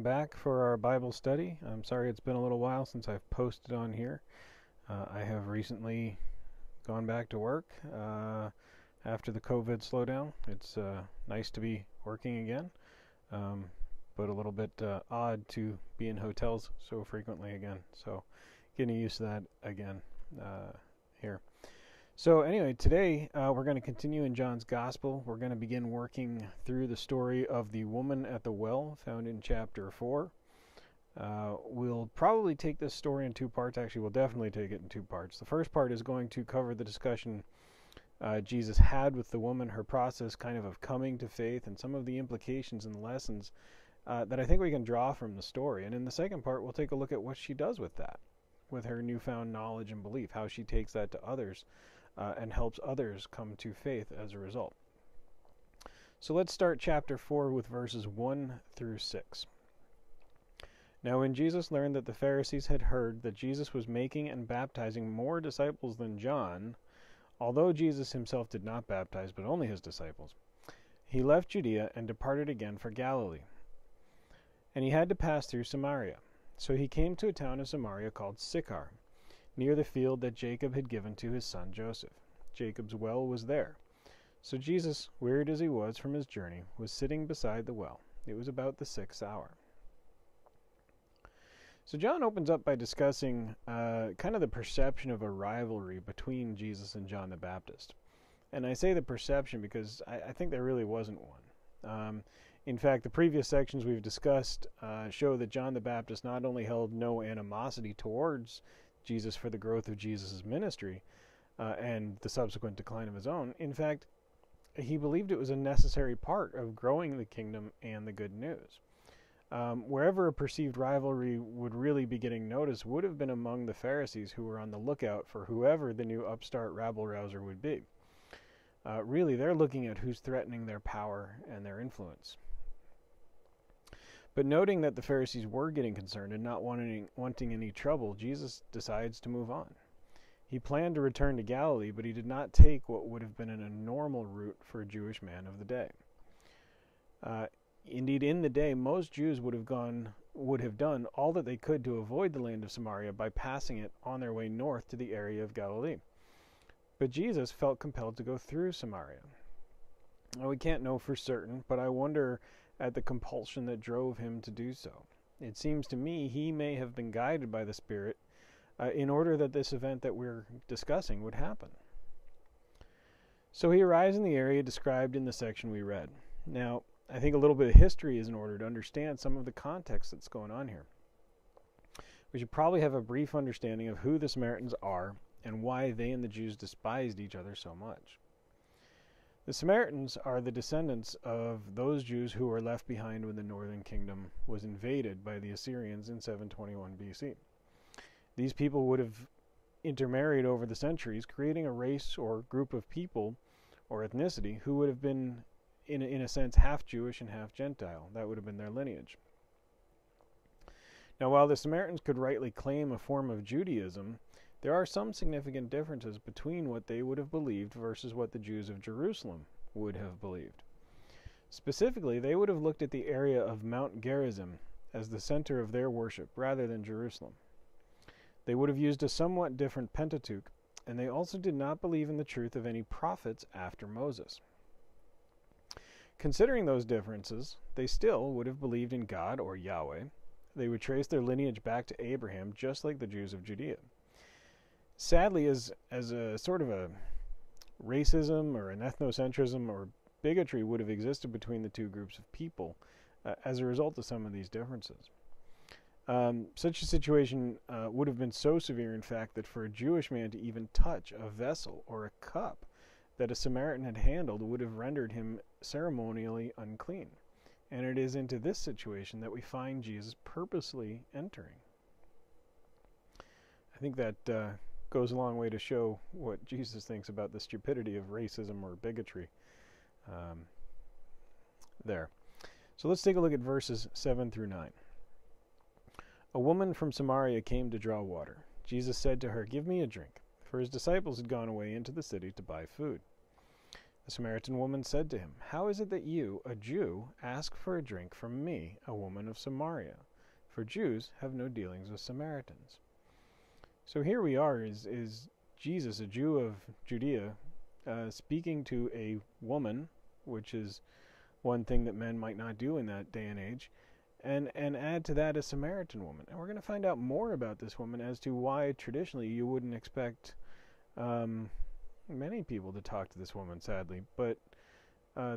back for our Bible study. I'm sorry it's been a little while since I've posted on here. I have recently gone back to work after the COVID slowdown. It's nice to be working again, but a little bit odd to be in hotels so frequently again. So getting used to that again here. So anyway, today we're going to continue in John's Gospel. We're going to begin working through the story of the woman at the well, found in chapter 4. We'll probably take this story in two parts. Actually, we'll definitely take it in two parts. The first part is going to cover the discussion Jesus had with the woman, her process kind of coming to faith, and some of the implications and lessons that I think we can draw from the story. And in the second part, we'll take a look at what she does with that, with her newfound knowledge and belief, how she takes that to others and helps others come to faith as a result. So let's start chapter 4 with verses 1 through 6. Now when Jesus learned that the Pharisees had heard that Jesus was making and baptizing more disciples than John, although Jesus himself did not baptize but only his disciples, he left Judea and departed again for Galilee. And he had to pass through Samaria. So he came to a town of Samaria called Sychar, near the field that Jacob had given to his son Joseph. Jacob's well was there. So Jesus, wearied as he was from his journey, was sitting beside the well. It was about the 6th hour. So John opens up by discussing kind of the perception of a rivalry between Jesus and John the Baptist. And I say the perception because I think there really wasn't one. In fact, the previous sections we've discussed show that John the Baptist not only held no animosity towards Jesus for the growth of Jesus' ministry and the subsequent decline of his own. In fact, he believed it was a necessary part of growing the kingdom and the good news. Wherever a perceived rivalry would really be getting noticed would have been among the Pharisees, who were on the lookout for whoever the new upstart rabble-rouser would be. Really, they're looking at who's threatening their power and their influence. But noting that the Pharisees were getting concerned and not wanting any trouble, Jesus decides to move on. He planned to return to Galilee, but he did not take what would have been a normal route for a Jewish man of the day. Indeed, in the day, most Jews would have done all that they could to avoid the land of Samaria by passing it on their way north to the area of Galilee. But Jesus felt compelled to go through Samaria. Now, we can't know for certain, but I wonder at the compulsion that drove him to do so. It seems to me he may have been guided by the Spirit in order that this event that we're discussing would happen. So he arrives in the area described in the section we read. Now, I think a little bit of history is in order to understand some of the context that's going on here. We should probably have a brief understanding of who the Samaritans are and why they and the Jews despised each other so much. The Samaritans are the descendants of those Jews who were left behind when the northern kingdom was invaded by the Assyrians in 721 BC. These people would have intermarried over the centuries, creating a race or group of people or ethnicity who would have been, in a sense, half Jewish and half Gentile. That would have been their lineage. Now, while the Samaritans could rightly claim a form of Judaism, there are some significant differences between what they would have believed versus what the Jews of Jerusalem would have believed. Specifically, they would have looked at the area of Mount Gerizim as the center of their worship rather than Jerusalem. They would have used a somewhat different Pentateuch, and they also did not believe in the truth of any prophets after Moses. Considering those differences, they still would have believed in God or Yahweh. They would trace their lineage back to Abraham, just like the Jews of Judea. Sadly, as a sort of a racism or an ethnocentrism or bigotry would have existed between the two groups of people as a result of some of these differences. Such a situation would have been so severe, in fact, that for a Jewish man to even touch a vessel or a cup that a Samaritan had handled would have rendered him ceremonially unclean. And it is into this situation that we find Jesus purposely entering. I think that goes a long way to show what Jesus thinks about the stupidity of racism or bigotry there. So let's take a look at verses 7 through 9. A woman from Samaria came to draw water. Jesus said to her, "Give me a drink," for his disciples had gone away into the city to buy food. The Samaritan woman said to him, "How is it that you, a Jew, ask for a drink from me, a woman of Samaria? For Jews have no dealings with Samaritans." So here we are, is Jesus, a Jew of Judea, speaking to a woman, which is one thing that men might not do in that day and age, and add to that a Samaritan woman. And we're going to find out more about this woman as to why traditionally you wouldn't expect many people to talk to this woman, sadly. But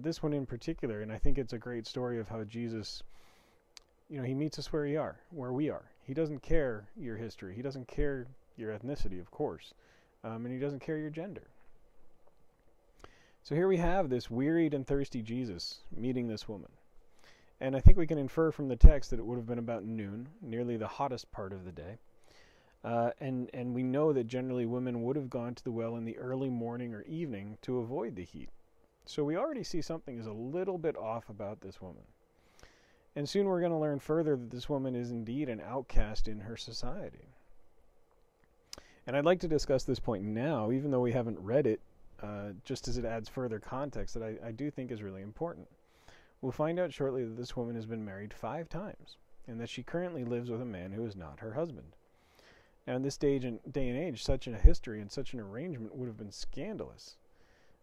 this one in particular, and I think it's a great story of how Jesus, he meets us where we are. He doesn't care your history. He doesn't care your ethnicity, of course. And he doesn't care your gender. So here we have this wearied and thirsty Jesus meeting this woman. And I think we can infer from the text that it would have been about noon, nearly the hottest part of the day. And we know that generally women would have gone to the well in the early morning or evening to avoid the heat. So we already see something is a little bit off about this woman. And soon we're going to learn further that this woman is indeed an outcast in her society. And I'd like to discuss this point now, even though we haven't read it, just as it adds further context that I do think is really important. We'll find out shortly that this woman has been married 5 times, and that she currently lives with a man who is not her husband. Now, in this day and age, such a history and such an arrangement would have been scandalous.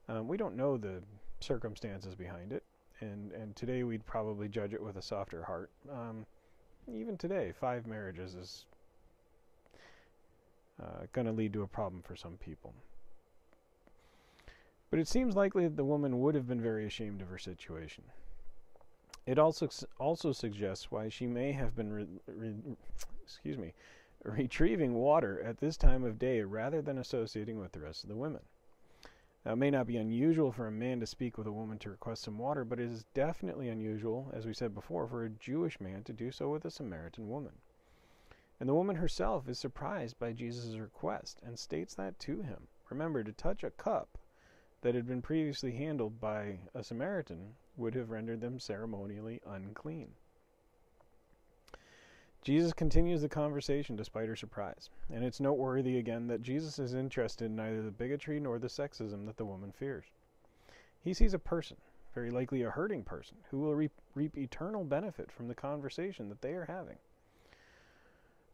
We don't know the circumstances behind it, and today we'd probably judge it with a softer heart. Even today, 5 marriages is going to lead to a problem for some people. But it seems likely that the woman would have been very ashamed of her situation. It also suggests why she may have been retrieving water at this time of day rather than associating with the rest of the women. Now, it may not be unusual for a man to speak with a woman to request some water, but it is definitely unusual, as we said before, for a Jewish man to do so with a Samaritan woman. And the woman herself is surprised by Jesus' request and states that to him. Remember, to touch a cup that had been previously handled by a Samaritan would have rendered them ceremonially unclean. Jesus continues the conversation despite her surprise, and it's noteworthy again that Jesus is interested in neither the bigotry nor the sexism that the woman fears. He sees a person, very likely a hurting person, who will reap eternal benefit from the conversation that they are having.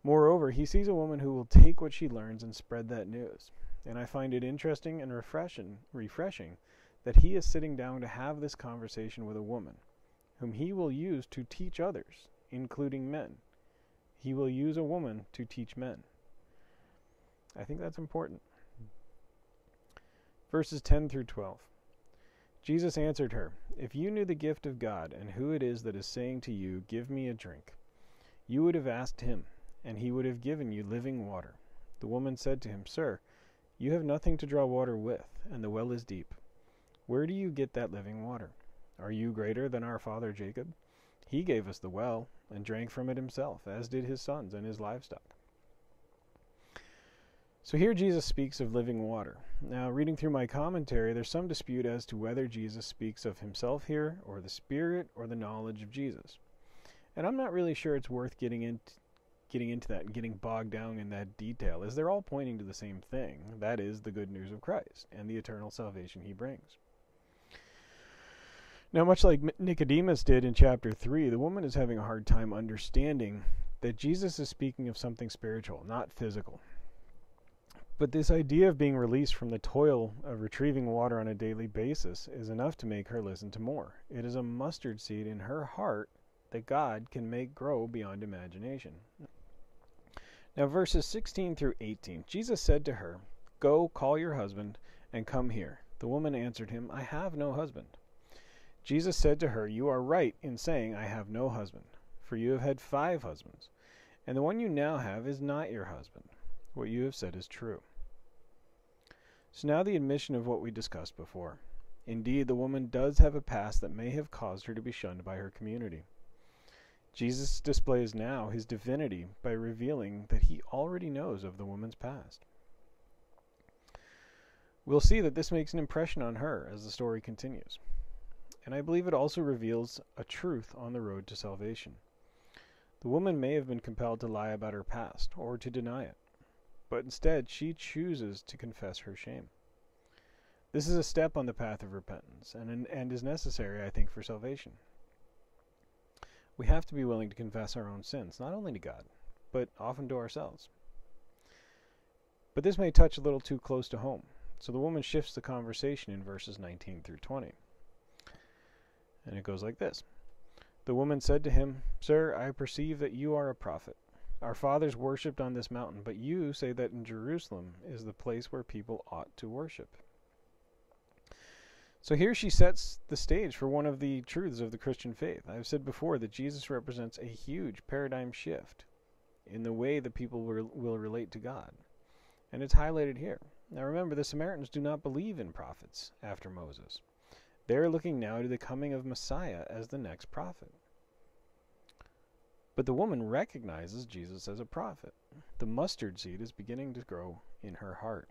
Moreover, he sees a woman who will take what she learns and spread that news. And I find it interesting and refreshing that he is sitting down to have this conversation with a woman, whom he will use to teach others, including men. He will use a woman to teach men. I think that's important. Verses 10 through 12. Jesus answered her, "If you knew the gift of God and who it is that is saying to you, 'Give me a drink,' you would have asked him, and he would have given you living water." The woman said to him, "Sir, you have nothing to draw water with, and the well is deep. Where do you get that living water? Are you greater than our father Jacob? He gave us the well, and drank from it himself, as did his sons and his livestock." So here Jesus speaks of living water. Now, reading through my commentary, there's some dispute as to whether Jesus speaks of himself here, or the Spirit, or the knowledge of Jesus. And I'm not really sure it's worth getting into that and getting bogged down in that detail, as they're all pointing to the same thing, that is, the good news of Christ and the eternal salvation he brings. Now, much like Nicodemus did in chapter 3, the woman is having a hard time understanding that Jesus is speaking of something spiritual, not physical. But this idea of being released from the toil of retrieving water on a daily basis is enough to make her listen to more. It is a mustard seed in her heart that God can make grow beyond imagination. Now, verses 16 through 18. Jesus said to her, "Go, call your husband, and come here." The woman answered him, "I have no husband." Jesus said to her, "You are right in saying, 'I have no husband,' for you have had 5 husbands, and the one you now have is not your husband. What you have said is true." So now the admission of what we discussed before. Indeed, the woman does have a past that may have caused her to be shunned by her community. Jesus displays now his divinity by revealing that he already knows of the woman's past. We'll see that this makes an impression on her as the story continues. And I believe it also reveals a truth on the road to salvation. The woman may have been compelled to lie about her past or to deny it, but instead she chooses to confess her shame. This is a step on the path of repentance and is necessary, I think, for salvation. We have to be willing to confess our own sins, not only to God, but often to ourselves. But this may touch a little too close to home, so the woman shifts the conversation in verses 19 through 20. And it goes like this. The woman said to him, "Sir, I perceive that you are a prophet. Our fathers worshipped on this mountain, but you say that in Jerusalem is the place where people ought to worship." So here she sets the stage for one of the truths of the Christian faith. I've said before that Jesus represents a huge paradigm shift in the way that people will relate to God. And it's highlighted here. Now remember, the Samaritans do not believe in prophets after Moses. They're looking now to the coming of Messiah as the next prophet. But the woman recognizes Jesus as a prophet. The mustard seed is beginning to grow in her heart.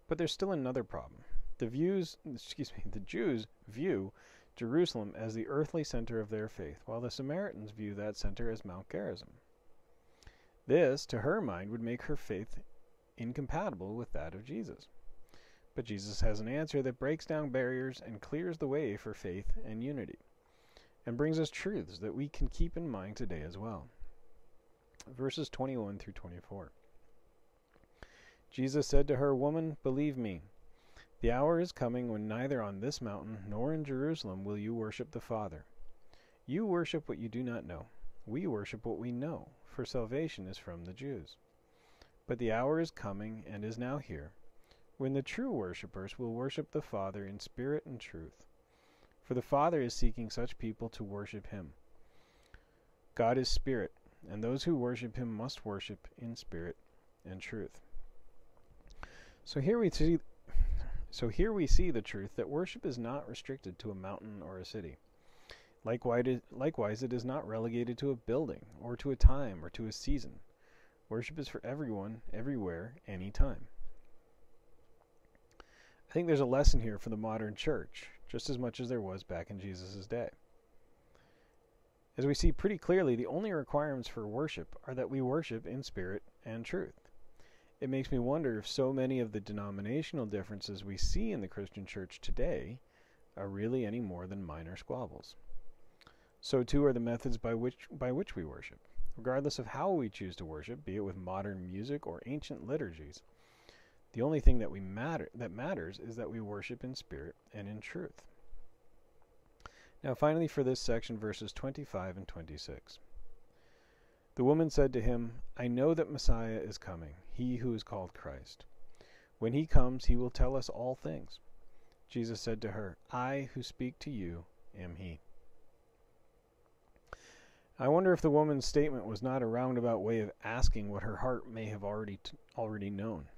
But there's still another problem. The Jews view Jerusalem as the earthly center of their faith, while the Samaritans view that center as Mount Gerizim. This, to her mind, would make her faith incompatible with that of Jesus. But Jesus has an answer that breaks down barriers and clears the way for faith and unity, and brings us truths that we can keep in mind today as well. Verses 21 through 24. Jesus said to her, "Woman, believe me, the hour is coming when neither on this mountain nor in Jerusalem will you worship the Father. You worship what you do not know. We worship what we know, for salvation is from the Jews. But the hour is coming, and is now here, when the true worshippers will worship the Father in spirit and truth. For the Father is seeking such people to worship him. God is spirit, and those who worship him must worship in spirit and truth." So here we see the truth that worship is not restricted to a mountain or a city. Likewise, it is not relegated to a building, or to a time, or to a season. Worship is for everyone, everywhere, anytime. I think there's a lesson here for the modern church, just as much as there was back in Jesus' day. As we see pretty clearly, the only requirements for worship are that we worship in spirit and truth. It makes me wonder if so many of the denominational differences we see in the Christian church today are really any more than minor squabbles. So too are the methods by which we worship. Regardless of how we choose to worship, be it with modern music or ancient liturgies, the only thing that matters is that we worship in spirit and in truth. Now finally for this section, verses 25 and 26. The woman said to him, "I know that Messiah is coming, he who is called Christ. When he comes, he will tell us all things." Jesus said to her, "I who speak to you am he." I wonder if the woman's statement was not a roundabout way of asking what her heart may have already known.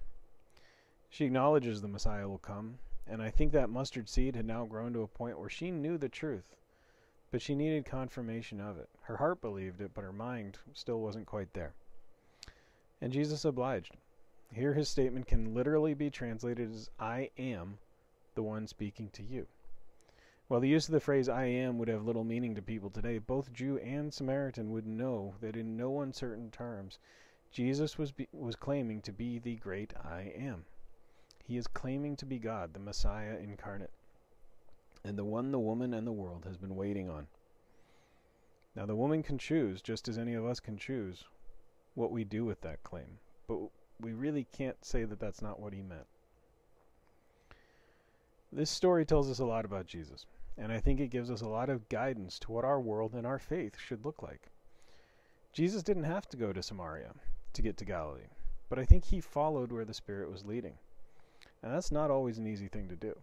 She acknowledges the Messiah will come, and I think that mustard seed had now grown to a point where she knew the truth, but she needed confirmation of it. Her heart believed it, but her mind still wasn't quite there. And Jesus obliged. Here his statement can literally be translated as, "I am the one speaking to you." While the use of the phrase "I am" would have little meaning to people today, both Jew and Samaritan would know that in no uncertain terms, Jesus was claiming to be the great I am. He is claiming to be God, the Messiah incarnate, and the one the woman and the world has been waiting on. Now the woman can choose, just as any of us can choose, what we do with that claim, but we really can't say that that's not what he meant. This story tells us a lot about Jesus, and I think it gives us a lot of guidance to what our world and our faith should look like. Jesus didn't have to go to Samaria to get to Galilee, but I think he followed where the Spirit was leading. And that's not always an easy thing to do.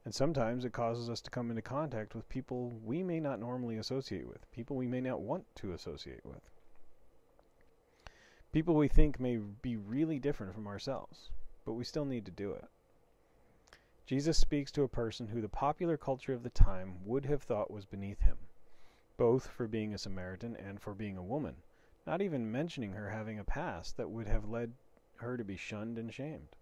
And sometimes it causes us to come into contact with people we may not normally associate with, people we may not want to associate with, people we think may be really different from ourselves, but we still need to do it. Jesus speaks to a person who the popular culture of the time would have thought was beneath him, both for being a Samaritan and for being a woman, not even mentioning her having a past that would have led her to be shunned and shamed.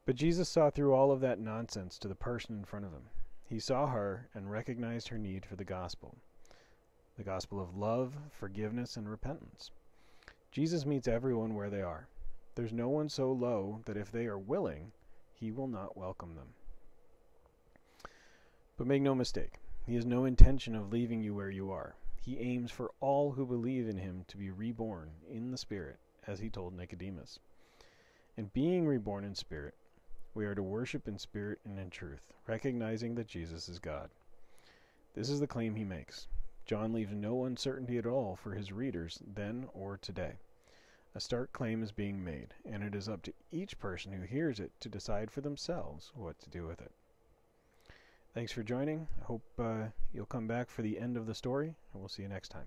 But Jesus saw through all of that nonsense to the person in front of him. He saw her and recognized her need for the gospel of love, forgiveness, and repentance. Jesus meets everyone where they are. There's no one so low that if they are willing, he will not welcome them. But make no mistake, he has no intention of leaving you where you are. He aims for all who believe in him to be reborn in the Spirit, as he told Nicodemus. And being reborn in spirit, we are to worship in spirit and in truth, recognizing that Jesus is God. This is the claim he makes. John leaves no uncertainty at all for his readers then or today. A stark claim is being made, and it is up to each person who hears it to decide for themselves what to do with it. Thanks for joining. I hope you'll come back for the end of the story, and we'll see you next time.